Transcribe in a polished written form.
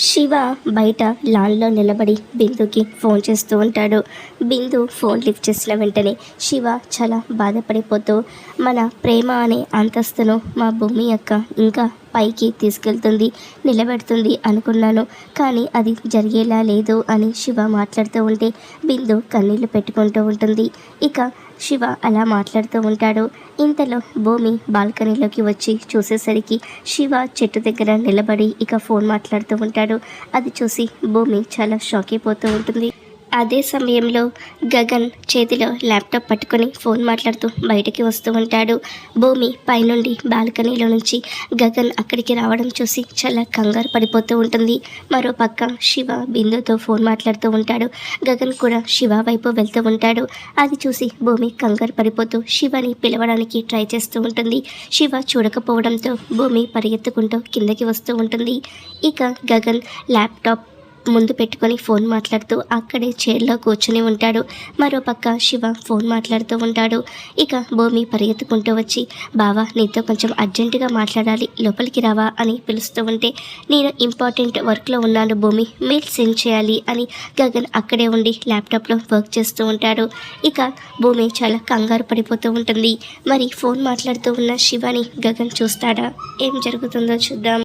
శివ బయట లాన్లో నిలబడి బిందుకి ఫోన్ చేస్తూ ఉంటాడు. బిందు ఫోన్ లిఫ్ట్ చేసిన వెంటనే శివ చాలా బాధపడిపోతూ, మన ప్రేమ అనే అంతస్తును మా భూమి అక్క ఇంకా పైకి తీసుకెళ్తుంది, నిలబెడుతుంది అనుకున్నాను, కానీ అది జరిగేలా లేదు అని శివ మాట్లాడుతూ ఉంటే బిందు కన్నీళ్లు పెట్టుకుంటూ ఉంటుంది. ఇక శివ అలా మాట్లాడుతూ ఉంటాడు. ఇంతలో భూమి బాల్కనీలోకి వచ్చి చూసేసరికి శివ చెట్టు దగ్గర నిలబడి ఇక ఫోన్ మాట్లాడుతూ ఉంటాడు. అది చూసి భూమి చాలా షాక్ అయిపోతూ ఉంటుంది. అదే సమయంలో గగన్ చేతిలో ల్యాప్టాప్ పట్టుకొని ఫోన్ మాట్లాడుతూ బయటికి వస్తూ ఉంటాడు. భూమి పైనుండి బాల్కనీలో నుంచి గగన్ అక్కడికి రావడం చూసి చాలా కంగారు పడిపోతూ ఉంటుంది. మరో పక్క శివ బిందుతో ఫోన్ మాట్లాడుతూ ఉంటాడు. గగన్ కూడా శివ వైపు వెళ్తూ ఉంటాడు. అది చూసి భూమి కంగారు పడిపోతూ శివని పిలవడానికి ట్రై చేస్తూ ఉంటుంది. శివ చూడకపోవడంతో భూమి పరిగెత్తుకుంటూ కిందకి వస్తూ ఉంటుంది. ఇక గగన్ ల్యాప్టాప్ ముందు పెట్టుకొని ఫోన్ మాట్లాడుతూ అక్కడే చైర్లో కూర్చుని ఉంటాడు. మరోపక్క శివ ఫోన్ మాట్లాడుతూ ఉంటాడు. ఇక భూమి పరిగెత్తుకుంటూ వచ్చి, బావా నీతో కొంచెం అర్జెంటుగా మాట్లాడాలి, లోపలికి రావా అని పిలుస్తూ ఉంటే, నేను ఇంపార్టెంట్ వర్క్లో ఉన్నాను భూమి, మెయిల్ సెండ్ చేయాలి అని గగన్ అక్కడే ఉండి ల్యాప్టాప్లో వర్క్ చేస్తూ ఉంటాడు. ఇక భూమి చాలా కంగారు పడిపోతూ ఉంటుంది. మరి ఫోన్ మాట్లాడుతూ ఉన్న శివని గగన్ చూస్తాడా? ఏం జరుగుతుందో చూద్దాం.